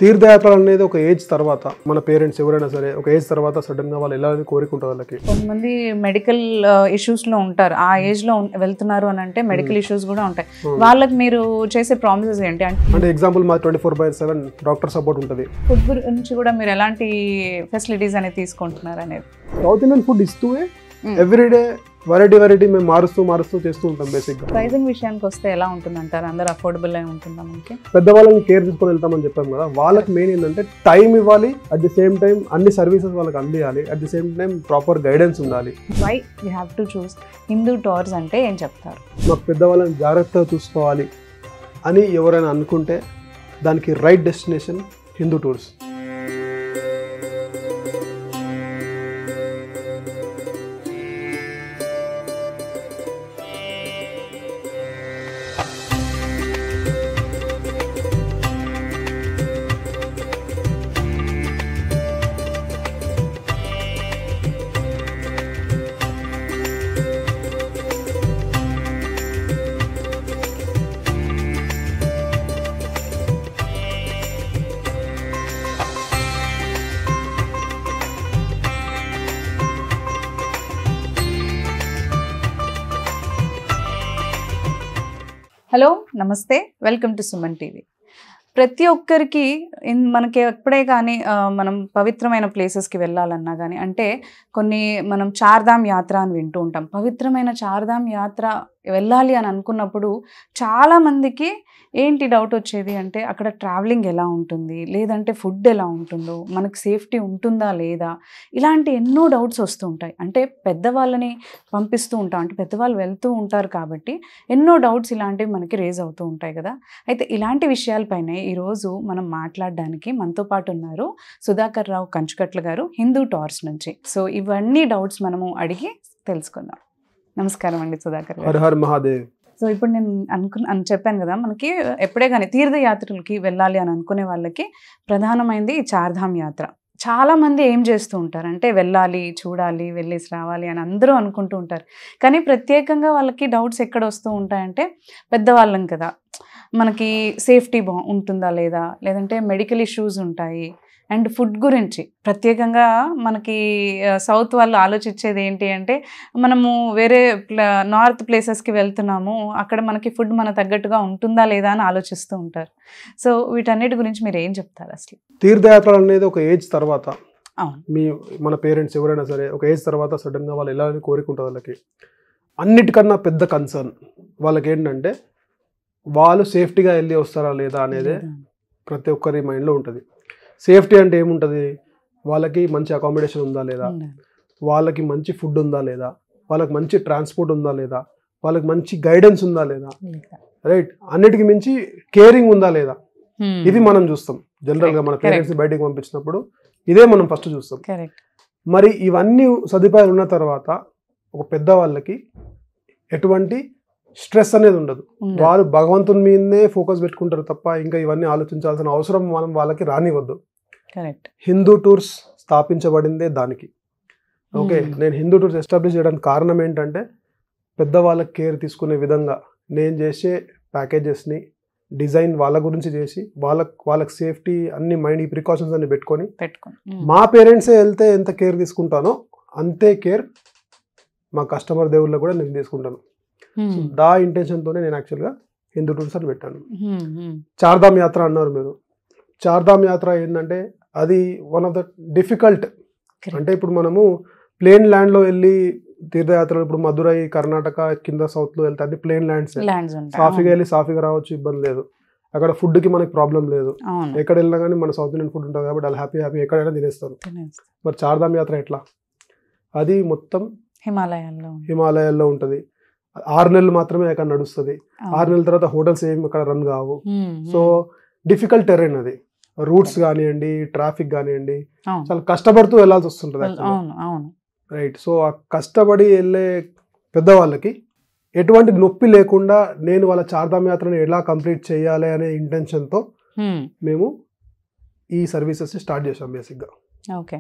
తీర్థయాత్రలు అనేది ఒక ఏజ్ తర్వాత మన పేరెంట్స్ ఎవరైనా సరే ఒక ఏజ్ తర్వాత సడన్ గా వాళ్ళు వెళ్ళాలని కోరుకుంటారు. వాళ్ళకి కొంతమంది మెడికల్ ఇష్యూస్ లో ఉంటారు, ఆ ఏజ్ లో వెళ్తున్నారు అని అంటే మెడికల్ ఇష్యూస్ కూడా ఉంటాయి. వాళ్ళకి మీరు చేసే ప్రామిసెస్ ఏంటి అంటే ఎగ్జాంపుల్ మా 24/7 డాక్టర్ సపోర్ట్ ఉంటుంది. ఫుడ్ గురించి కూడా మీరు ఎలాంటి ఫెసిలిటీస్ అనేది తీసుకుంటున్నారు అనేది సౌత్ ఇండియన్ ఫుడ్ ఇస్తూ ఎవ్రీడే వెరైటీ మేము మారుస్తూ చేస్తూ ఉంటాం. బేసిక్గా ప్రైసింగ్ విషయానికి వస్తే ఎలా ఉంటుంది అంటారు? అందరూ అఫోర్డబుల్ అయి ఉంటుందా? మనకి పెద్దవాళ్ళని కేర్ తీసుకొని వెళ్తామని చెప్పాం కదా, వాళ్ళకి మెయిన్ ఏంటంటే టైం ఇవ్వాలి, అట్ ది సేమ్ టైం అన్ని సర్వీసెస్ వాళ్ళకి అందియాలి, at the same time proper guidance ఉండాలి. Why you have to choose Hindu tours అంటే ఏం చెప్తారు? మాకు పెద్దవాళ్ళని జాగ్రత్తగా చూసుకోవాలి అని ఎవరైనా అనుకుంటే దానికి right destination Hindu tours. Hello, నమస్తే, వెల్కమ్ టు సుమన్ టీవీ. ప్రతి ఒక్కరికి మనకి ఎప్పుడే కానీ మనం పవిత్రమైన ప్లేసెస్కి వెళ్ళాలన్నా కానీ అంటే మనం చార్ధామ్ యాత్ర అని వింటూ ఉంటాం. పవిత్రమైన చార్ధామ్ యాత్ర వెళ్ళాలి అని అనుకున్నప్పుడు చాలామందికి ఏంటి డౌట్ వచ్చేది అంటే అక్కడ ట్రావెలింగ్ ఎలా ఉంటుంది, లేదంటే ఫుడ్ ఎలా ఉంటుందో, మనకు సేఫ్టీ ఉంటుందా లేదా, ఇలాంటి ఎన్నో డౌట్స్ వస్తూ ఉంటాయి. అంటే పెద్దవాళ్ళని పంపిస్తూ ఉంటాం, అంటే పెద్దవాళ్ళు వెళ్తూ ఉంటారు కాబట్టి ఎన్నో డౌట్స్ ఇలాంటివి మనకి రేజ్ అవుతూ ఉంటాయి కదా. అయితే ఇలాంటి విషయాలపైనే ఈరోజు మనం మాట్లాడడానికి మనతో పాటు ఉన్నారు సుధాకర్ రావు కంచుకట్ల గారు, హిందూ టూర్స్ నుంచి. సో ఇవన్నీ డౌట్స్ మనము అడిగి తెలుసుకుందాం. నమస్కారం అండి సుధాకర్ గారు. హర హర మహాదేవ్. సో ఇప్పుడు నేను చెప్పాను కదా, మనకి ఎప్పుడే కానీ తీర్థయాత్రలకి వెళ్ళాలి అని అనుకునే వాళ్ళకి ప్రధానమైనది ఈ చార్ధామ్ యాత్ర. చాలామంది ఏం చేస్తూ ఉంటారంటే వెళ్ళాలి, చూడాలి, వెళ్ళేసి రావాలి అని అందరూ అనుకుంటూ ఉంటారు. కానీ ప్రత్యేకంగా వాళ్ళకి డౌట్స్ ఎక్కడ వస్తూ ఉంటాయంటే పెద్దవాళ్ళం కదా, మనకి సేఫ్టీ ఉంటుందా లేదా, లేదంటే మెడికల్ ఇష్యూస్ ఉంటాయి, అండ్ ఫుడ్ గురించి ప్రత్యేకంగా మనకి సౌత్ వాళ్ళు ఆలోచించేది ఏంటి అంటే మనము వేరే నార్త్ ప్లేసెస్కి వెళ్తున్నాము, అక్కడ మనకి ఫుడ్ మన తగ్గట్టుగా ఉంటుందా లేదా అని ఆలోచిస్తూ ఉంటారు. సో వీటన్నిటి గురించి మీరు ఏం చెప్తారు? అసలు తీర్థయాత్రలు అనేది ఒక ఏజ్ తర్వాత మన పేరెంట్స్ ఎవరైనా సరే ఒక ఏజ్ తర్వాత సడన్గా వాళ్ళు వెళ్ళాలని కోరుకుంటారు. వాళ్ళకి అన్నిటికన్నా పెద్ద కన్సర్న్ వాళ్ళకి ఏంటంటే వాళ్ళు సేఫ్టీగా వెళ్ళి వస్తారా లేదా అనేది ప్రతి ఒక్కరి మైండ్లో ఉంటుంది. సేఫ్టీ అంటే ఏముంటుంది, వాళ్ళకి మంచి అకామిడేషన్ ఉందా లేదా, వాళ్ళకి మంచి ఫుడ్ ఉందా లేదా, వాళ్ళకి మంచి ట్రాన్స్పోర్ట్ ఉందా లేదా, వాళ్ళకి మంచి గైడెన్స్ ఉందా లేదా, రైట్, అన్నిటికీ మించి కేరింగ్ ఉందా లేదా, ఇది మనం చూస్తాం. జనరల్గా మన పేరెంట్స్ బయటికి పంపించినప్పుడు ఇదే మనం ఫస్ట్ చూస్తాం. మరి ఇవన్నీ సదుపాయాలు ఉన్న తర్వాత ఒక పెద్దవాళ్ళకి ఎటువంటి స్ట్రెస్ అనేది ఉండదు. వారు భగవంతుని మీదనే ఫోకస్ పెట్టుకుంటారు తప్ప ఇంకా ఇవన్నీ ఆలోచించాల్సిన అవసరం మనం వాళ్ళకి రానివ్వద్దు. హిందూ టూర్స్ స్థాపించబడిందే దానికి. ఓకే, నేను హిందూ టూర్స్ ఎస్టాబ్లిష్ చేయడానికి కారణం ఏంటంటే పెద్దవాళ్ళకి కేర్ తీసుకునే విధంగా నేను చేసే ప్యాకేజెస్ని డిజైన్ వాళ్ళ గురించి చేసి వాళ్ళకి సేఫ్టీ అన్ని మైండ్ ఈ ప్రికాషన్స్ అన్ని పెట్టుకొని మా పేరెంట్సే వెళ్తే ఎంత కేర్ తీసుకుంటానో అంతే కేర్ మా కస్టమర్ దేవుళ్ళకి కూడా నేను తీసుకుంటాను. దా ఇంటెన్షన్తోనే నేను యాక్చువల్గా హిందూ టూర్స్ అని పెట్టాను. చార్ధామ్ యాత్ర అన్నారు మీరు. చార్ధామ్ యాత్ర ఏంటంటే అది వన్ ఆఫ్ ద డిఫికల్ట్. అంటే ఇప్పుడు మనము ప్లేన్ ల్యాండ్లో వెళ్ళి తీర్థయాత్రలు, ఇప్పుడు మధురై కర్ణాటక కింద సౌత్లో వెళ్తే అన్ని ప్లేన్ ల్యాండ్స్, సాఫీగా వెళ్ళి సాఫీగా రావచ్చు, ఇబ్బంది లేదు. అక్కడ ఫుడ్కి మనకి ప్రాబ్లం లేదు. ఎక్కడ వెళ్ళినా కానీ మన సౌత్ ఇండియన్ ఫుడ్ ఉంటుంది కాబట్టి వాళ్ళు హ్యాపీ ఎక్కడైనా తినేస్తారు. మరి చార్ధామ్ యాత్ర ఎట్లా? అది మొత్తం హిమాలయాల్లో ఉంటుంది. 6 నెలలు మాత్రమే అక్కడ నడుస్తుంది. 6 నెలల తర్వాత హోటల్స్ ఏమి అక్కడ రన్ కావు. సో డిఫికల్ట్ టెర్రైన్ అది. రూట్స్ కానివ్వండి, ట్రాఫిక్ కానివ్వండి, చాలా కష్టపడుతూ వెళ్ళాల్సి వస్తుంటుంది. రైట్. సో ఆ కష్టపడి వెళ్ళే పెద్దవాళ్ళకి ఎటువంటి నొప్పి లేకుండా నేను వాళ్ళ చార్ధామ్ యాత్రను ఎలా కంప్లీట్ చేయాలి అనే ఇంటెన్షన్తో మేము ఈ సర్వీసెస్ స్టార్ట్ చేసాం బేసిక్గా. ఓకే.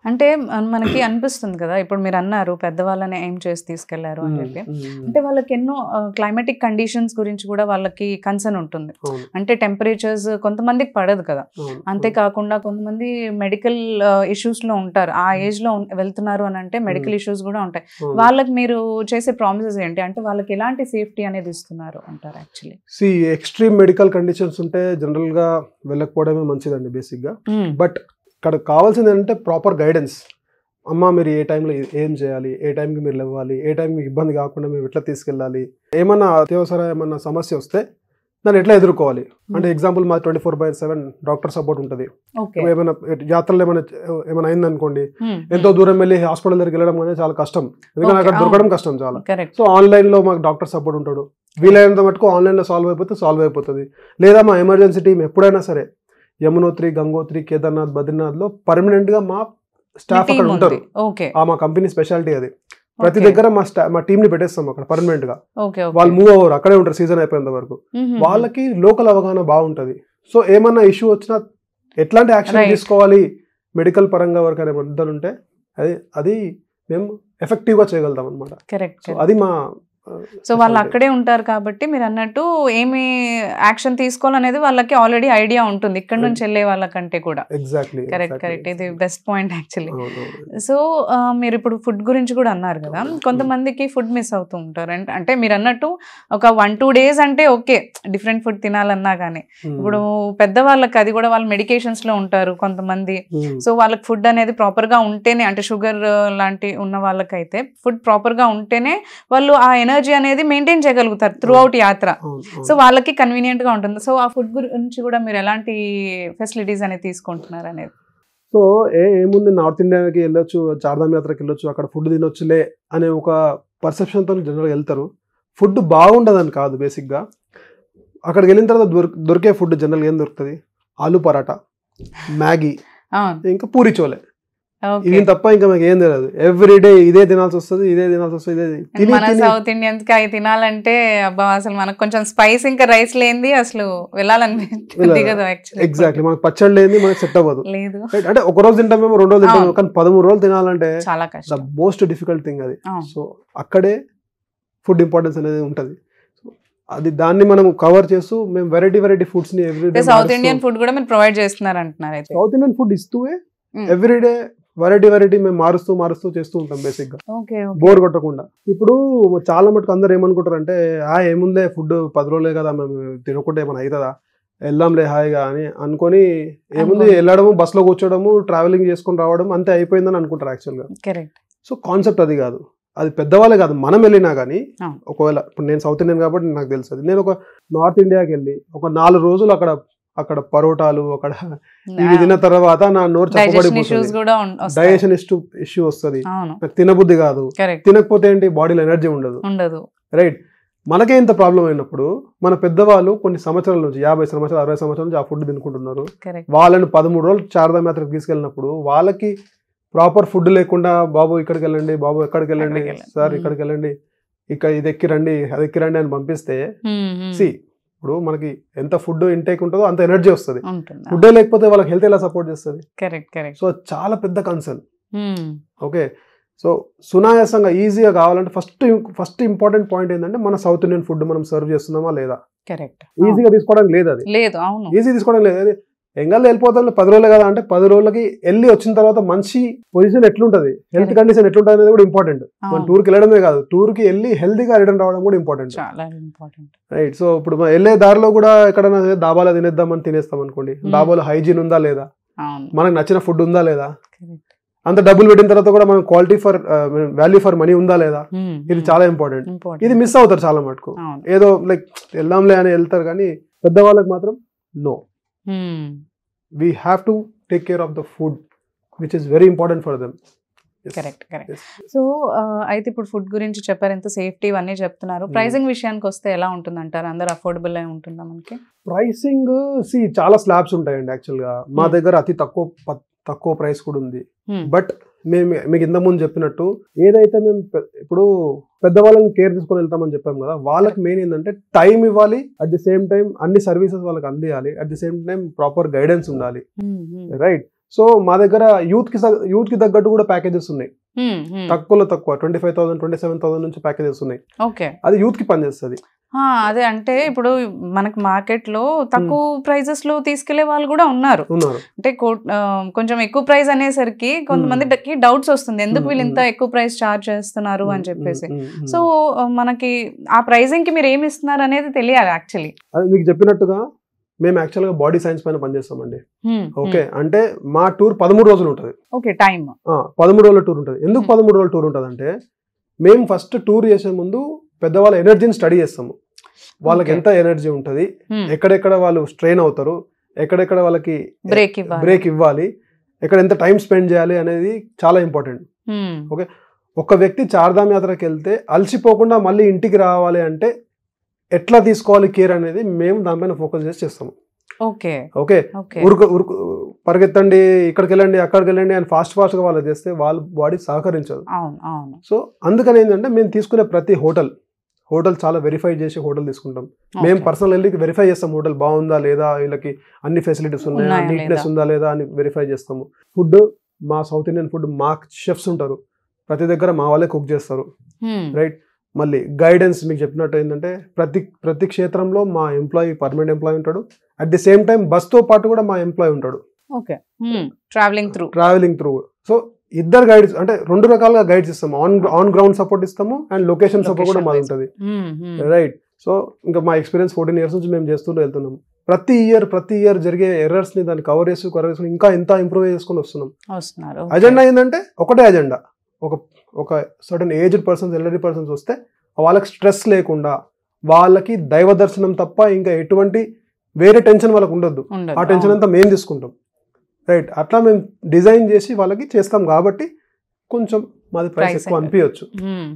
అంటే మనకి అనిపిస్తుంది కదా, ఇప్పుడు మీరు అన్నారు పెద్దవాళ్ళని ఏం చేసి తీసుకెళ్లారు అని చెప్పి. అంటే వాళ్ళకి ఎన్నో క్లైమాటిక్ కండిషన్స్ గురించి కూడా వాళ్ళకి కన్సర్న్ ఉంటుంది. అంటే టెంపరేచర్స్ కొంతమందికి పడదు కదా, అంతేకాకుండా కొంతమంది మెడికల్ ఇష్యూస్ లో ఉంటారు, ఆ ఏజ్ లో వెళ్తున్నారు అని అంటే మెడికల్ ఇష్యూస్ కూడా ఉంటాయి. వాళ్ళకి మీరు చేసే ప్రామిసెస్ ఏంటి, అంటే వాళ్ళకి ఎలాంటి సేఫ్టీ అనేది ఇస్తున్నారు అంటారు? యాక్చువల్లీ ఎక్స్ట్రీమ్ మెడికల్ కండిషన్స్ ఉంటే జనరల్ గా వెళ్ళకపోవడమే మంచిదండి బేసిక్ గా. బట్ ఇక్కడ కావాల్సింది ఏంటంటే ప్రాపర్ గైడెన్స్. అమ్మ మీరు ఏ టైంలో ఏం చేయాలి, ఏ టైంకి మీరు లేవాలి, ఏ టైంకి మీకు ఇబ్బంది కాకుండా మేము ఎట్లా తీసుకెళ్ళాలి, ఏమన్నా అత్యవసర ఏమన్నా సమస్య వస్తే దాన్ని ఎట్లా ఎదుర్కోవాలి. అంటే ఎగ్జాంపుల్ మా 24/7 డాక్టర్ సపోర్ట్ ఉంటుంది. ఏమైనా యాత్రలు ఏమైనా అయిందనుకోండి, ఎంతో దూరం వెళ్ళి హాస్పిటల్ దగ్గరికి వెళ్ళడం అనేది చాలా కష్టం, ఎందుకంటే అక్కడ దొరకడం కష్టం చాలా. సో ఆన్లైన్ లో మాకు డాక్టర్ సపోర్ట్ ఉంటాడు, వీలైనంత మటుకు ఆన్లైన్ లో సాల్వ్ అయిపోతుంది. లేదా మా ఎమర్జెన్సీ టీం ఎప్పుడైనా సరే యమునోత్రి, గంగోత్రి, కేదార్నాథ్, బద్రీనాథ్ లో పర్మనెంట్ గా మా స్టాఫ్ అక్కడ ఉంటారు. మా కంపెనీ స్పెషాలిటీ అది. ప్రతి దగ్గర మా టీం ని పెట్టేస్తాం అక్కడ పర్మనెంట్ గా. వాళ్ళు మూవ్ అవ్వరు, అక్కడే ఉంటారు సీజన్ అయిపోయేంత వరకు. వాళ్ళకి లోకల్ అవగాహన బాగుంటది. సో ఏమన్నా ఇష్యూ వచ్చినా ఎట్లాంటి యాక్షన్ తీసుకోవాలి మెడికల్ పరంగా వరకు అనే ముద్దలు ఉంటే అది మేము ఎఫెక్టివ్ గా చేయగలుగుతాం అనమాట. అది మా సో వాళ్ళు అక్కడే ఉంటారు కాబట్టి మీరు అన్నట్టు ఏమి యాక్షన్ తీసుకోవాలనేది వాళ్ళకి ఆల్రెడీ ఐడియా ఉంటుంది ఇక్కడ నుంచి వెళ్ళే వాళ్ళకంటే కూడా. కరెక్ట్, ఇది బెస్ట్ పాయింట్ యాక్చువల్లీ. సో మీరు ఇప్పుడు ఫుడ్ గురించి కూడా అన్నారు కదా, కొంతమందికి ఫుడ్ మిస్ అవుతూ ఉంటారు. అంటే మీరు అన్నట్టు ఒక 1-2 days అంటే ఓకే డిఫరెంట్ ఫుడ్ తినాలన్నా కానీ, ఇప్పుడు పెద్దవాళ్ళకి అది కూడా వాళ్ళు మెడికేషన్స్ లో ఉంటారు కొంతమంది. సో వాళ్ళకి ఫుడ్ అనేది ప్రాపర్ గా ఉంటేనే, అంటే షుగర్ లాంటి ఉన్న వాళ్ళకైతే ఫుడ్ ప్రాపర్ గా ఉంటేనే వాళ్ళు ఆ ఎనర్జీ అనేది మెయింటైన్ చేయగలుగుతారు త్రూ అవుట్ యాత్ర. సో వాళ్ళకి కన్వీనియంట్ గా ఉంటుంది. సో ఆ ఫుడ్ గురించి కూడా మీరు ఎలాంటి ఫెసిలిటీస్ అనేది తీసుకుంటున్నారు అనేది? సో ఏముంది, నార్త్ ఇండియాకి వెళ్ళొచ్చు, చార్ధామ్ యాత్రకి వెళ్ళొచ్చు, అక్కడ ఫుడ్ తినొచ్చులే అనే ఒక పర్సెప్షన్ తో జనరల్గా వెళ్తారు. ఫుడ్ బాగుండదని కాదు, బేసిక్ గా అక్కడికి వెళ్ళిన తర్వాత దొరికే ఫుడ్ జనరల్గా ఏం దొరుకుతుంది, ఆలు పరాటా, మ్యాగీ, ఇంకా పూరి చోలే, ఇది తప్ప ఇంకా మాకు ఏం తెలియదు. ఎవ్రీడే ఇదే తినాల్సి వస్తుంది. మన సౌత్ ఇండియన్స్ కి అవి తినాలంటే అబ్బా అసలు మనకు కొంచెం స్పైస్ ఇంకా రైస్ లేనిది అసలు వెళ్ళాలనిపించదు. ఎగ్జాక్ట్లీ, మనకు పచ్చడి లేనిది మనకు సెట్ అవ్వదు. అంటే ఒక రోజు తింటాం మేము, 2 రోజులు తింటాం, కానీ 13 రోజులు తినాలంటే చాలా కష్టం, ద మోస్ట్ డిఫికల్ట్ థింగ్ అది. సో అక్కడే ఫుడ్ ఇంపార్టెన్స్ అనేది ఉంటది. దాన్ని మనం కవర్ చేస్తూ మేము వెరైటీ ఫుడ్స్ ని ఎవ్రీడే, సౌత్ ఇండియన్ ఫుడ్ కూడా మీరు ప్రొవైడ్ చేస్తున్నారు అంటున్నారు. సౌత్ ఇండియన్ ఫుడ్ ఇస్తూ ఎవ్రీడే వెరైటీ మేము మారుస్తూ చేస్తూ ఉంటాం బేసిక్ గా, బోర్ కొట్టకుండా. ఇప్పుడు చాలా మటుకు అందరు ఏమనుకుంటారు అంటే ఏముందే ఫుడ్ 10 రోజులే కదా, మేము తినకుంటే ఏమైనా అవుతుందా, వెళ్దాంలే హాయిగా అని అనుకొని ఏముంది వెళ్ళడము, బస్ లో కూర్చోవడము, ట్రావెలింగ్ చేసుకుని రావడం, అంతే అయిపోయిందని అనుకుంటారు యాక్చువల్ గా. సో కాన్సెప్ట్ అది కాదు, అది పెద్దవాళ్ళే కాదు, మనం వెళ్ళినా కానీ ఒకవేళ ఇప్పుడు నేను సౌత్ ఇండియన్ కాబట్టి నాకు తెలుసు, నేను ఒక నార్త్ ఇండియాకి వెళ్ళి ఒక 4 రోజులు అక్కడ పరోటాలు అక్కడ ఇవి తిన్న తర్వాత నా నోరు చప్పబడిపోతుంది, డైజెషన్ ఇష్యూ వస్తుంది, నాకు తినబుద్ధి కాదు. తినకపోతే ఏంటి, బాడీలో ఎనర్జీ ఉండదు. రైట్, మనకే ఇంత ప్రాబ్లం అయినప్పుడు మన పెద్దవాళ్ళు కొన్ని సంవత్సరాల నుంచి 50 సంవత్సరాలు 60 సంవత్సరాల నుంచి ఆ ఫుడ్ తినుకుంటున్నారు. వాళ్ళని 13 రోజులు చార్ధామ్ యాత్రకు తీసుకెళ్ళినప్పుడు వాళ్ళకి ప్రాపర్ ఫుడ్ లేకుండా బాబు ఇక్కడికి వెళ్ళండి, బాబు ఎక్కడికి వెళ్ళండి, సార్ ఇక్కడికి వెళ్ళండి, ఇక్కడ ఇది ఎక్కిరండి అది ఎక్కిరండి అని పంపిస్తే ఇప్పుడు మనకి ఎంత ఫుడ్ ఇంటేక్ ఉంటుందో అంత ఎనర్జీ వస్తుంది. ఫుడ్ లేకపోతే వాళ్ళకి హెల్త్ ఎలా సపోర్ట్ చేస్తుంది? సో చాలా పెద్ద కన్సర్న్. ఓకే, సో సునాయాసంగా ఈజీగా కావాలంటే ఫస్ట్ ఇంపార్టెంట్ పాయింట్ ఏంటంటే మన సౌత్ ఇండియన్ ఫుడ్ మనం సర్వ్ చేస్తున్నామా లేదా. ఈజీగా తీసుకోవడానికి లేదు, అది ఈజీ తీసుకోవడం లేదు. ఎంగల్లో వెళ్ళిపోతాం 10 రోజులు కదా అంటే 10 రోజులకి వెళ్ళి వచ్చిన తర్వాత మంచి పొజిషన్ ఎట్లుంటది, హెల్త్ కండిషన్ ఎట్లుంటది అనేది కూడా ఇంపార్టెంట్. మనం టూర్కి వెళ్ళడమే కాదు, టూర్కి వెళ్ళి హెల్తీగా రిటర్న్ రావడం కూడా ఇంపార్టెంట్. రైట్, సో ఇప్పుడు వెళ్ళే దారిలో కూడా ఎక్కడైనా దాబాలో తినేద్దామని తినేస్తాం అనుకోండి, దాబాలో హైజీన్ ఉందా లేదా, మనకు నచ్చిన ఫుడ్ ఉందా లేదా, అంత డబ్బులు పెట్టిన తర్వాత కూడా మనం క్వాలిటీ వాల్యూ ఫర్ మనీ ఉందా లేదా, ఇది చాలా ఇంపార్టెంట్. ఇది మిస్ అవుతారు చాలా మటుకు, ఏదో లైక్ వెళ్దాంలే అని వెళ్తారు, కానీ పెద్దవాళ్ళకి మాత్రం no, we have to take care of the food which is very important for them. Correct. So అయితే ఇప్పుడు ఫుడ్ గురించి చెప్పారు, ఎంత సేఫ్టీ ఇవన్నీ చెప్తున్నారు. ప్రైసింగ్ విషయానికి వస్తే ఎలా ఉంటుంది అంటారు? అందరు అఫోర్డబుల్ అయి ఉంటుందా మనకి? ప్రైసింగ్ చాలా స్లాబ్స్ ఉంటాయండి యాక్చువల్ గా. మా దగ్గర అతి తక్కువ ప్రైస్ కూడా ఉంది. బట్ మేము మీకు ఇంత ముందు చెప్పినట్టు ఏదైతే మేము ఇప్పుడు పెద్దవాళ్ళని కేర్ తీసుకొని వెళ్తామని చెప్పాం కదా, వాళ్ళకి మెయిన్ ఏంటంటే టైం ఇవ్వాలి, అట్ ది సేమ్ టైం అన్ని సర్వీసెస్ వాళ్ళకి అందియాలి, at the same time proper guidance ఉండాలి. రైట్, సో మా దగ్గర యూత్ కి తగ్గట్టు కూడా ప్యాకేజెస్ ఉన్నాయి, తక్కువలో తక్కువ 25,000 27,000 నుంచి ప్యాకేజెస్ ఉన్నాయి. అది యూత్ కి పనిచేస్తుంది. అదే అంటే ఇప్పుడు మనకి మార్కెట్ లో తక్కువ ప్రైజెస్ లో తీసుకెళ్లే వాళ్ళు కూడా ఉన్నారు. అంటే కొంచెం ఎక్కువ ప్రైస్ అనేసరికి కొంతమందికి డౌట్స్ వస్తుంది, ఎందుకు వీళ్ళు ఇంత ఎక్కువ ప్రైస్ చార్జ్ చేస్తున్నారు అని చెప్పేసి. సో మనకి ఆ ప్రైజింగ్ కి మీరు ఏమి ఇస్తున్నారు అనేది తెలియాలి యాక్చువల్లీ. అది మీకు చెప్పినట్టుగా మేము యాక్చువల్గా బాడీ సైన్స్ పైన పనిచేస్తామండి. ఓకే, అంటే మా టూర్ 13 రోజులు ఉంటుంది. ఓకే, టైం 13 రోజుల టూర్ ఉంటుంది. ఎందుకు 13 రోజుల టూర్ ఉంటుంది అంటే మేము ఫస్ట్ టూర్ చేసే ముందు పెద్దవాళ్ళ ఎనర్జీని స్టడీ చేస్తాము. వాళ్ళకి ఎంత ఎనర్జీ ఉంటుంది, ఎక్కడెక్కడ వాళ్ళు స్ట్రెయిన్ అవుతారు, ఎక్కడెక్కడ వాళ్ళకి బ్రేక్ ఇవ్వాలి, ఎక్కడ ఎంత టైం స్పెండ్ చేయాలి అనేది చాలా ఇంపార్టెంట్. ఓకే, ఒక వ్యక్తి చార్ధామ్ యాత్రకి వెళ్తే అలసిపోకుండా మళ్ళీ ఇంటికి రావాలి అంటే ఎట్లా తీసుకోవాలి కేర్ అనేది మేము దానిపైన ఫోకస్ చేసి చేస్తాము. ఓకే, ఉరుకు పరిగెత్తండి, ఇక్కడికి వెళ్ళండి అక్కడికి వెళ్ళండి అని ఫాస్ట్ గా వాళ్ళు చేస్తే వాళ్ళ బాడీ సహకరించదు. సో అందుకని ఏంటంటే మేము తీసుకునే ప్రతి హోటల్ చాలా వెరిఫై చేసి హోటల్ తీసుకుంటాం. మేము పర్సనల్ వెళ్ళి వెరిఫై చేస్తాం హోటల్ బాగుందా లేదా, వీళ్ళకి అన్ని ఫెసిలిటీస్ ఉన్నాయా, నీట్నెస్ ఉందా లేదా అని వెరిఫై చేస్తాము. ఫుడ్ మా సౌత్ ఇండియన్ ఫుడ్ మా షెఫ్స్ ఉంటారు, ప్రతి దగ్గర మా వాళ్ళే కుక్ చేస్తారు. రైట్, మళ్ళీ గైడెన్స్ మీకు చెప్పినట్టు ఏంటంటే ప్రతి క్షేత్రంలో మా ఎంప్లాయీ పర్మనెంట్ ఎంప్లాయీ ఉంటాడు. At the same time bus తో పాటు కూడా మా ఎంప్లాయీ ఉంటాడు. Travelling through. సో ఇద్దరు గైడ్స్ అంటే 2 రకాలుగా గైడ్స్ ఇస్తాము. ఆన్ గ్రౌండ్ సపోర్ట్ ఇస్తాము అండ్ లొకేషన్ సపోర్ట్ కూడా మాది ఉంటుంది. రైట్, సో ఇంకా మా ఎక్స్పీరియన్స్ 14 years నుంచి మేము చేస్తూ వెళ్తున్నాం. ప్రతి ఇయర్ జరిగే ఎర్రర్స్ ని దాన్ని కవర్ చేసుకుని ఇంకా ఎంత ఇంప్రూవ్ చేసుకుని వస్తున్నాం. అజెండా ఏంటంటే ఒకటే అజెండా, ఒక certain aged persons, elderly persons వస్తే వాళ్ళకి స్ట్రెస్ లేకుండా, వాళ్ళకి దైవ దర్శనం తప్ప ఇంకా ఎటువంటి వేరే టెన్షన్ వాళ్ళకి ఉండొద్దు. ఆ టెన్షన్ అంతా మేము తీసుకుంటాం. రైట్, అట్లా మేము డిజైన్ చేసి వాళ్ళకి చేస్తాం కాబట్టి కొంచెం మాది ప్రైస్ ఎక్కువ అనిపించచ్చు,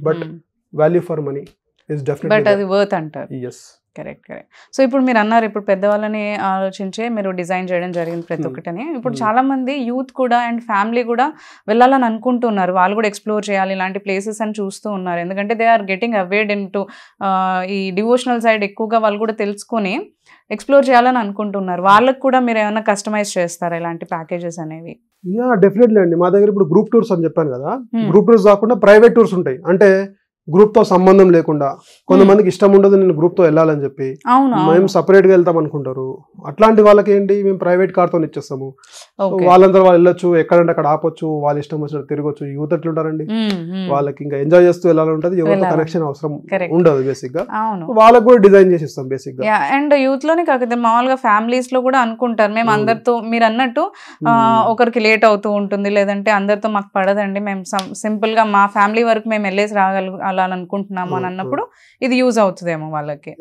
but value for money is definitely worth అంటారు. Yes, correct. సో ఇప్పుడు మీరు అన్నారు, ఇప్పుడు పెద్దవాళ్ళని ఆలోచించే మీరు డిజైన్ చేయడం జరిగింది ప్రతి ఒక్కటని. ఇప్పుడు చాలా మంది యూత్ కూడా అండ్ ఫ్యామిలీ కూడా వెళ్ళాలని అనుకుంటున్నారు, వాళ్ళు కూడా ఎక్స్ప్లోర్ చేయాలి ఇలాంటి ప్లేసెస్ అని చూస్తూ ఉన్నారు. ఎందుకంటే they are getting aware into ఈ డివోషనల్ సైడ్ ఎక్కువగా వాళ్ళు కూడా తెలుసుకుని ఎక్స్ప్లోర్ చేయాలని అనుకుంటున్నారు. వాళ్ళకి కూడా మీరు ఏమైనా కస్టమైజ్ చేస్తారా ఇలాంటి ప్యాకేజెస్ అనేవి? యా, డెఫినెట్లీ అండి. మా దగ్గర ఇప్పుడు గ్రూప్ టూర్స్ అని చెప్పాను కదా, గ్రూప్ టూర్స్ కాకుండా ప్రైవేట్ టూర్స్ ఉంటాయి. అంటే గ్రూప్ తో సంబంధం లేకుండా, కొంతమందికి ఇష్టం ఉండదు నేను గ్రూప్ తో వెళ్ళాలని చెప్పి మేము సపరేట్ గా వెళ్తాం అనుకుంటారు. అట్లాంటి వాళ్ళకి ఏంటి, మేము ప్రైవేట్ కార్ తో ఇచ్చేస్తాము. వాళ్ళందరూ వాళ్ళు వెళ్ళొచ్చు, ఎక్కడంటే అక్కడ ఆపొచ్చు, వాళ్ళ ఇష్టం వచ్చినట్టు తిరగొచ్చు. యూత్ ఎట్లుంటారండి, వాళ్ళకి ఇంకా ఎంజాయ్ చేస్తూ వెళ్ళాలంటది, ఎవరితో కనెక్షన్ అవసరం ఉండదు బేసిక్ గా. వాళ్ళకి కూడా డిజైన్ చేసి ఇస్తాం బేసిక్ గా. అండ్ యూత్ లోనే కాకపోతే మామూలుగా ఫ్యామిలీస్ లో కూడా అనుకుంటారు, మేము అందరితో మీరు అన్నట్టు ఒకరికి లేట్ అవుతూ ఉంటుంది, లేదంటే అందరితో మాకు పడదండి, మేము సింపుల్ గా మా ఫ్యామిలీ వరకు మేము వెళ్ళేసి రాగలనుకుంటున్నాము అని అన్నప్పుడు ఇది యూజ్ అవుతుందేమో వాళ్ళకి.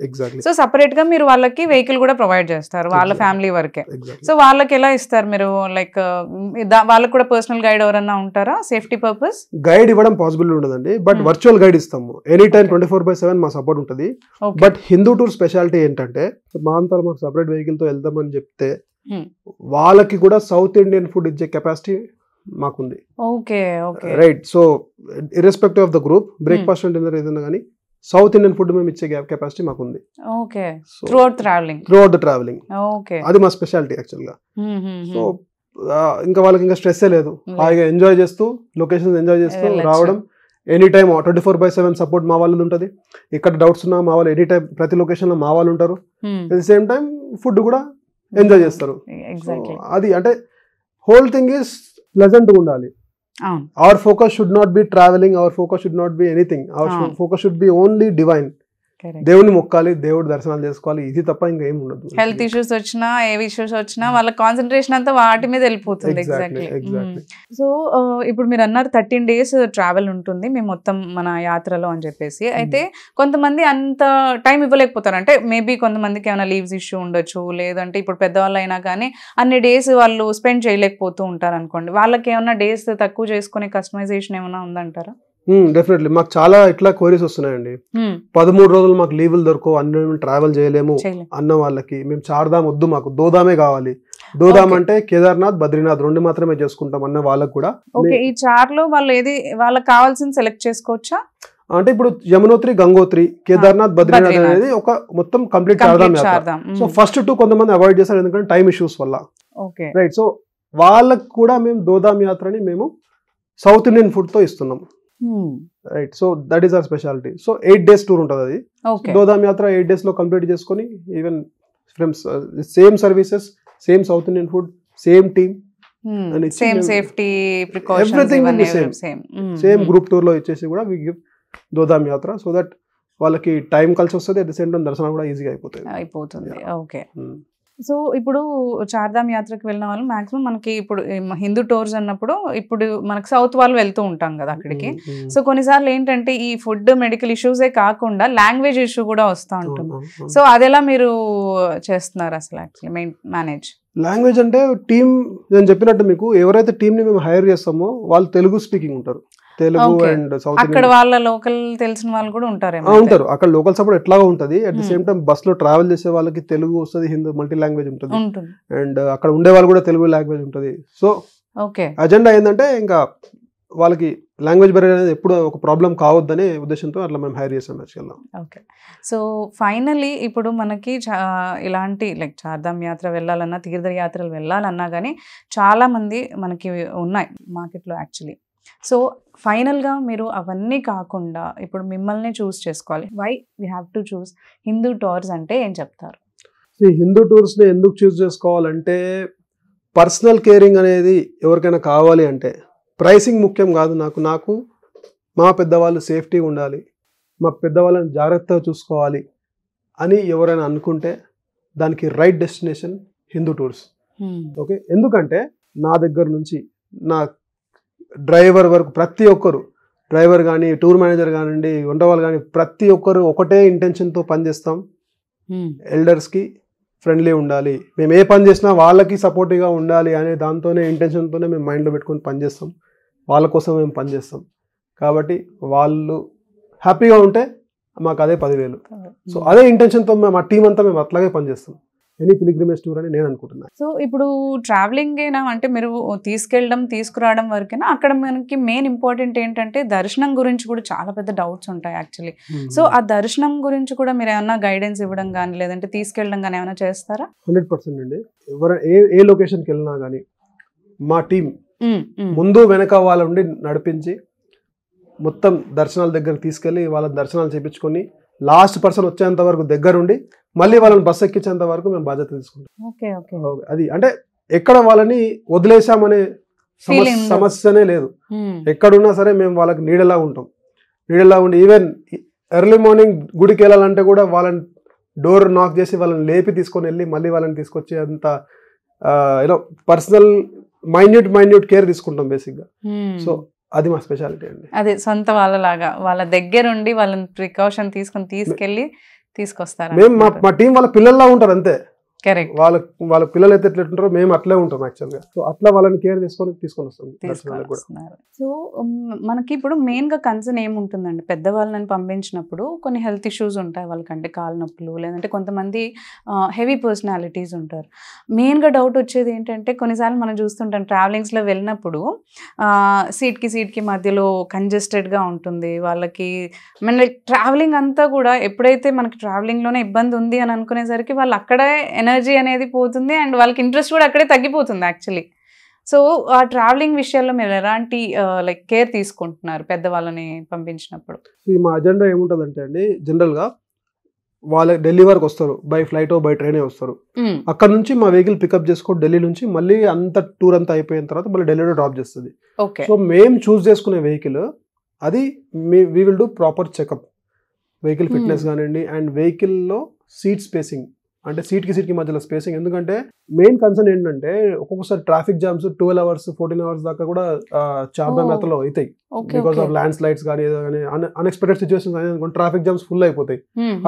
సో సపరేట్ గా మీరు వాళ్ళకి వెహికల్ కూడా ప్రొవైడ్ చేస్తారు వాళ్ళ ఫ్యామిలీ వరకే. సో వాళ్ళకి ఎలా ఇస్తారు మీరు, లైక్ వాళ్ళకి కూడా పర్సనల్ గైడ్ ఎవరన్నా ఉంటారా సేఫ్టీ పర్పస్? గైడ్ ఇవ్వడం పాసిబుల్ ఉండదండి, బట్ వర్చువల్ గైడ్ ఇస్తాము. ఎనీ టైం 24/7 మా సపోర్ట్ ఉంటుంది. బట్ హిందూ టూర్ స్పెషాలిటీ ఏంటంటే మా అంతా మాకు సపరేట్ వెహికల్ తో వెళ్దామని చెప్తే వాళ్ళకి కూడా సౌత్ ఇండియన్ ఫుడ్ ఇచ్చే కెపాసిటీ మాకుంది. Right, so irrespective of the group, breakfast and dinner ఏదైనా కానీ సౌత్ ఇండియన్ ఫుడ్ మేము ఇచ్చే కెపాసిటీ మాకుంది త్రూ అవుట్ ద ట్రావెలింగ్. అది మా స్పెషాలిటీ యాక్చువల్ గా. సో ఇంకా వాళ్ళకి ఇంకా స్ట్రెస్ లేదు, హాయిగా ఎంజాయ్ చేస్తూ లొకేషన్స్ ఎంజాయ్ చేస్తూ రావడం. ఎనీ టైమ్ 24/7 సపోర్ట్ మా వాళ్ళు ఉంటుంది. ఇక్కడ డౌట్స్ ఉన్నా మా వాళ్ళు ఎనీ టైం ప్రతి లొకేషన్ లో మా వాళ్ళు ఉంటారు. At the same time food కూడా ఎంజాయ్ చేస్తారు. అది అంటే హోల్ థింగ్ ఈస్ ప్లెజెంట్ గా ఉండాలి. Our focus should not be traveling, our focus should not be anything, our focus should be only divine. దేవుని మొక్కాలి, దేవుడి దర్శనాలు చేసుకోవాలి, ఇది తప్ప ఇంకా ఏమి ఉండదు. హెల్త్ ఇష్యూస్ వచ్చినా ఏ ఇష్యూస్ వచ్చినా వాళ్ళ కాన్సన్ట్రేషన్ అంతా వాటి మీద వెళ్ళిపోతుంది. ఎగ్జాక్ట్లీ. సో ఇప్పుడు మీరు అన్నారు 13 days ట్రావెల్ ఉంటుంది మేము మొత్తం మన యాత్రలో అని చెప్పేసి. అయితే కొంతమంది అంత టైం ఇవ్వలేకపోతారు, అంటే మేబీ కొంతమందికి ఏమైనా లీవ్స్ ఇష్యూ ఉండొచ్చు, లేదంటే ఇప్పుడు పెద్దవాళ్ళు అయినా కానీ అన్ని డేస్ వాళ్ళు స్పెండ్ చేయలేకపోతూ ఉంటారు అనుకోండి. వాళ్ళకి ఏమైనా డేస్ తక్కువ చేసుకునే కస్టమైజేషన్ ఏమైనా ఉందంటారా? డెఫినెట్లీ మాకు చాలా ఇట్లా క్వైరీస్ వస్తున్నాయండి. 13 రోజులు మాకు లీవులు దొరకవు, అన్ని ట్రావెల్ చేయలేము అన్న వాళ్ళకి మేము చార్ధామ్ వద్దు, మాకు దోదామే కావాలి. దోదాం అంటే కేదార్నాథ్, బద్రీనాథ్ 2 మాత్రమే చేసుకుంటాం అన్న వాళ్ళకి కూడా ఈ చార్ లో వాళ్ళు ఏది వాళ్ళకి కావాల్సింది సెలెక్ట్ చేసుకోవచ్చా? అంటే ఇప్పుడు యమునోత్రి, గంగోత్రి, కేదార్నాథ్, బద్రీనాథ్ అనేది ఒక మొత్తం కంప్లీట్ చార్ధామ్ యాత్ర. సో ఫస్ట్ 2 కొంతమంది అవాయిడ్ చేస్తారు ఎందుకంటే టైం ఇష్యూస్ వల్ల. రైట్, సో వాళ్ళకు కూడా మేము దోదాం యాత్రని మేము సౌత్ ఇండియన్ ఫుడ్తో ఇస్తున్నాం. Right, so that is our speciality. So 8 days tour ఉంటుంది అది. దోదాం యాత్ర 8 days లో కంప్లీట్ చేసుకొని even from same services, same south Indian food, same team, same safety precautions, same group tour లో ఇచ్చేసి కూడా వి గివ్ దోదాం యాత్ర, సో దట్ వాళ్ళకి టైం కలిసి వస్తుంది, అట్ ద సేమ్ టైం దర్శనం కూడా ఈజీగా అయిపోతుంది. ఓకే, సో ఇప్పుడు చార్ధామ్ యాత్రకు వెళ్ళిన వాళ్ళు మాక్సిమం మనకి ఇప్పుడు హిందూ టూర్స్ అన్నప్పుడు ఇప్పుడు మనకి సౌత్ వాళ్ళు వెళ్తూ ఉంటాం కదా అక్కడికి. సో కొన్నిసార్లు ఏంటంటే ఈ ఫుడ్ మెడికల్ ఇష్యూసే కాకుండా లాంగ్వేజ్ ఇష్యూ కూడా వస్తూ ఉంటుంది. సో అదెలా మీరు చేస్తున్నారు అసలు యాక్చువల్లీ మేనేజ్? లాంగ్వేజ్ అంటే టీమ్, నేను చెప్పినట్టు మీకు ఎవరైతే టీమ్ ని మేము హైర్ చేస్తామో వాళ్ళు తెలుగు స్పీకింగ్ ఉంటారు, తెలుగు అండ్ సౌత్ అక్కడ వాళ్ళ లోకల్ తెలిసిన వాళ్ళు కూడా ఉంటారు. అక్కడ లోకల్ సపోర్ట్ ఎట్లాగా ఉంటుంది. At the same time bus లో ట్రావెల్ చేసే వాళ్ళకి తెలుగు వస్తుంది, హిందీ మల్టీ లాంగ్వేజ్ ఉంటుంది, అండ్ అక్కడ ఉండే వాళ్ళు కూడా తెలుగు లాంగ్వేజ్ ఉంటుంది. సో అజెండా ఏంటంటే ఇంకా వాళ్ళకి లాంగ్వేజ్ బెరియర్ అనేది ఎప్పుడు ఒక ప్రాబ్లం కావద్దనే ఉద్దేశంతో అట్లా మేము హైర్ చేసాం యాక్చువల్గా. ఓకే, సో ఫైనలీ ఇప్పుడు మనకి ఇలాంటి లైక్ చార్ధామ్ యాత్ర వెళ్ళాలన్నా, తీర్థయాత్రలు వెళ్ళాలన్నా కానీ చాలా మంది మనకి ఉన్నాయి మార్కెట్లో యాక్చువల్లీ. సో ఫైనల్గా మీరు అవన్నీ కాకుండా ఇప్పుడు మిమ్మల్ని చూస్ చేసుకోవాలి, why we have to choose Hindu tours అంటే ఏం చెప్తారు? హిందూ టూర్స్ని ఎందుకు చూస్ చేసుకోవాలంటే పర్సనల్ కేరింగ్ అనేది ఎవరికైనా కావాలి అంటే ప్రైసింగ్ ముఖ్యం కాదు. నాకు మా పెద్దవాళ్ళు సేఫ్టీ ఉండాలి, మా పెద్దవాళ్ళని జాగ్రత్తగా చూసుకోవాలి అని ఎవరైనా అనుకుంటే దానికి right destination Hindu tours. Okay, ఎందుకంటే నా దగ్గర నుంచి నా డ్రైవర్ వరకు ప్రతి ఒక్కరు, డ్రైవర్ కానీ టూర్ మేనేజర్ కానివ్వండి, వంట వాళ్ళు కానీ ప్రతి ఒక్కరు ఒకటే ఇంటెన్షన్తో పనిచేస్తాం. ఎల్డర్స్కి ఫ్రెండ్లీ ఉండాలి, మేము ఏ పని చేసినా వాళ్ళకి సపోర్టివ్గా ఉండాలి అనే దాంతోనే ఇంటెన్షన్తోనే మేము మైండ్లో పెట్టుకొని పనిచేస్తాం, వాళ్ళ కోసం మేము పనిచేస్తాం. కాబట్టి వాళ్ళు హ్యాపీగా ఉంటే మాకు అదే 10,000. సో అదే ఇంటెన్షన్తో మా టీం అంతా మేము అట్లాగే పనిచేస్తాం. ఎనీ పిలిగ్రిమేజ్ టూర్ అని నేను అనుకుంటున్నాను. సో ఇప్పుడు ట్రావెలింగ్ అయినా అంటే మీరు తీసుకెళ్ళడం తీసుకురావడం వరకైనా అక్కడ మనకి మెయిన్ ఇంపార్టెంట్ ఏంటంటే దర్శనం గురించి కూడా చాలా పెద్ద డౌట్స్ ఉంటాయి యాక్చువల్లీ. సో ఆ దర్శనం గురించి కూడా మీరు ఏమైనా గైడెన్స్ ఇవ్వడం కానీ లేదంటే తీసుకెళ్ళడం కానీ ఏమైనా చేస్తారా? 100% అండి. ఏ లొకేషన్కి వెళ్ళినా కానీ మా టీం ముందు వెనక వాళ్ళ నుండి నడిపించి మొత్తం దర్శనాల దగ్గర తీసుకెళ్ళి వాళ్ళ దర్శనాలు చేయించుకొని లాస్ట్ పర్సన్ వచ్చేంత వరకు దగ్గరుండి మళ్ళీ వాళ్ళని బస్సు ఎక్కించేంత వరకు మేము బాధ్యత తీసుకుంటాం. అది అంటే ఎక్కడ వాళ్ళని వదిలేసామనే సమస్యనే లేదు. ఎక్కడున్నా సరే మేము వాళ్ళకి నీడలా ఉంటాం. నీడలా ఉండి ఈవెన్ ఎర్లీ మార్నింగ్ గుడికి వెళ్ళాలంటే కూడా వాళ్ళని డోర్ నాక్ చేసి వాళ్ళని లేపి తీసుకొని వెళ్ళి మళ్ళీ వాళ్ళని తీసుకొచ్చి అంత యూనో పర్సనల్ మైన్యూట్ కేర్ తీసుకుంటాం బేసిక్గా. సో అది మా స్పెషాలిటీ అండి. అదే సొంత వాళ్ళలాగా వాళ్ళ దగ్గరుండి వాళ్ళని ప్రికాషన్ తీసుకెళ్ళి తీసుకొస్తారు. మేము మా టీం వాళ్ళ పిల్లల్లా ఉంటారు అంతే. కరెక్ట్, వాళ్ళ పిల్లలు అయితే ఎట్లా ఉంటారో మేము అట్లే ఉంటాం యాక్చువల్గా. సో అట్లా వాళ్ళని కేర్ తీసుకొని వస్తాం. సో మనకి ఇప్పుడు మెయిన్ గా కన్సర్న్ ఏముంటుందండి, పెద్దవాళ్ళని పంపించినప్పుడు కొన్ని హెల్త్ ఇష్యూస్ ఉంటాయి వాళ్ళకంటే, కాళ్ళ నొప్పులు, లేదంటే కొంతమంది హెవీ పర్సనాలిటీస్ ఉంటారు. మెయిన్ గా డౌట్ వచ్చేది ఏంటంటే కొన్నిసార్లు మనం చూస్తుంటాం ట్రావెలింగ్స్ లో వెళ్ళినప్పుడు సీట్కి మధ్యలో కంజెస్టెడ్ గా ఉంటుంది వాళ్ళకి. మన ట్రావెలింగ్ అంతా కూడా ఎప్పుడైతే మనకి ట్రావెలింగ్ లోనే ఇబ్బంది ఉంది అని అనుకునేసరికి వాళ్ళు అక్కడే ఎనర్జీ అనేది పోతుంది అండ్ వాళ్ళకి ఇంట్రెస్ట్ కూడా అక్కడే తగ్గిపోతుంది యాక్చువల్లీ. సో ఆ ట్రావెలింగ్ విషయాల్లో మీరు ఎలాంటి లైక్ కేర్ తీసుకుంటున్నారు పెద్దవాళ్ళని పంపించినప్పుడు? మా అజెండా ఏముంటుందంటే అండి, జనరల్గా వాళ్ళ ఢిల్లీ వరకు వస్తారు, బై ఫ్లైట్ బై ట్రైనే వస్తారు. అక్కడ నుంచి మా వెహికల్ పికప్ చేసుకో ఢిల్లీ నుంచి, మళ్ళీ అంత టూర్ అంతా అయిపోయిన తర్వాత మళ్ళీ ఢిల్లీలో డ్రాప్ చేస్తుంది. సో మేము చూస్ చేసుకునే వెహికల్ అది we will do proper checkup, vehicle fitness కానివ్వండి, అండ్ వెహికల్లో సీట్ స్పేసింగ్, అంటే సీట్కి మధ్యలో స్పేసింగ్. ఎందుకంటే మెయిన్ కన్సర్న్ ఏంటంటే ఒక్కొక్కసారి ట్రాఫిక్ జామ్స్ 12 hours 14 hours దాకా కూడా చార్ధామ్ యాత్రలో అవుతాయి. బికాస్ ఆఫ్ ల్యాండ్ స్లైడ్స్ కానీ ఏదో కానీ అన్ఎక్స్పెక్టెడ్ సిచ్యువేషన్స్ కానీ ట్రాఫిక్ జామ్స్ ఫుల్ అయిపోతాయి.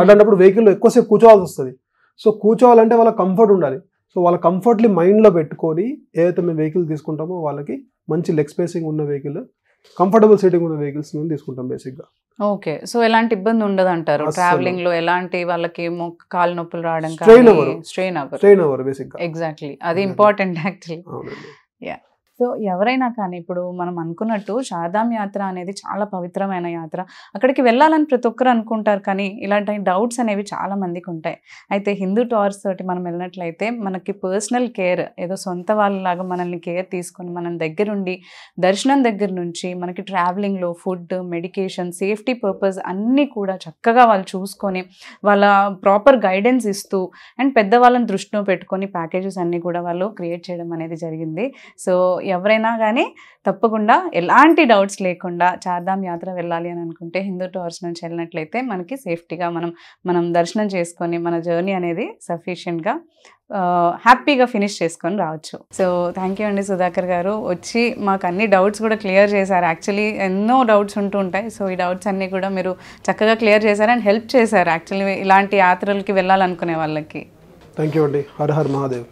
అలాంటప్పుడు వెహికల్లో ఎక్కువసేపు కూర్చోవాల్సి వస్తుంది. సో కూర్చోవాలంటే వాళ్ళకి కంఫర్ట్ ఉండాలి. సో వాళ్ళ కంఫర్ట్లీ మైండ్లో పెట్టుకొని ఏదైతే మేము వెహికల్ తీసుకుంటామో వాళ్ళకి మంచి లెగ్ స్పేసింగ్ ఉన్న వెహికల్, కంఫర్టబుల్ సీటింగ్ ఉన్న వెహికల్స్ మేము తీసుకుంటాం బేసిక్గా. ఓకే, సో ఎలాంటి ఇబ్బంది ఉండదు అంటారు ట్రావెలింగ్ లో? ఎలాంటి వాళ్ళకి కాలు నొప్పులు రావడం స్ట్రెయిన్ అవ్వరు బేసిక్గా. ఎగ్జాక్ట్లీ, అది ఇంపార్టెంట్ యాక్చువల్లీ. యా, సో ఎవరైనా కానీ ఇప్పుడు మనం అనుకున్నట్టు చార్ధామ్ యాత్ర అనేది చాలా పవిత్రమైన యాత్ర. అక్కడికి వెళ్ళాలని ప్రతి ఒక్కరు అనుకుంటారు, కానీ ఇలాంటి డౌట్స్ అనేవి చాలా మందికి ఉంటాయి. అయితే హిందూ టూర్స్ తోటి మనం వెళ్ళినట్లయితే మనకి పర్సనల్ కేర్, ఏదో సొంత వాళ్ళలాగా మనల్ని కేర్ తీసుకొని మనం దగ్గరుండి దర్శనం దగ్గర నుంచి మనకి ట్రావెలింగ్లో ఫుడ్, మెడికేషన్, సేఫ్టీ పర్పస్ అన్నీ కూడా చక్కగా వాళ్ళు చూసుకొని వాళ్ళ ప్రాపర్ గైడెన్స్ ఇస్తూ అండ్ పెద్దవాళ్ళని దృష్టిలో పెట్టుకొని ప్యాకేజెస్ అన్నీ కూడా వాళ్ళు క్రియేట్ చేయడం అనేది జరిగింది. సో ఎవరైనా కానీ తప్పకుండా ఎలాంటి డౌట్స్ లేకుండా చార్ధామ్ యాత్ర వెళ్ళాలి అని అనుకుంటే హిందూ టూర్స్ నుంచి వెళ్ళినట్లయితే మనకి సేఫ్టీగా మనం దర్శనం చేసుకొని మన జర్నీ అనేది సఫిషియెంట్గా హ్యాపీగా ఫినిష్ చేసుకొని రావచ్చు. సో థ్యాంక్ యూ అండి సుధాకర్ గారు, వచ్చి మాకు అన్ని డౌట్స్ కూడా క్లియర్ చేశారు. యాక్చువల్లీ ఎన్నో డౌట్స్ ఉంటూ ఉంటాయి, సో ఈ డౌట్స్ అన్నీ కూడా మీరు చక్కగా క్లియర్ చేశారు అండ్ హెల్ప్ చేశారు యాక్చువల్లీ ఇలాంటి యాత్రలకి వెళ్ళాలనుకునే వాళ్ళకి. థ్యాంక్ యూ అండి. Her her Mahadev.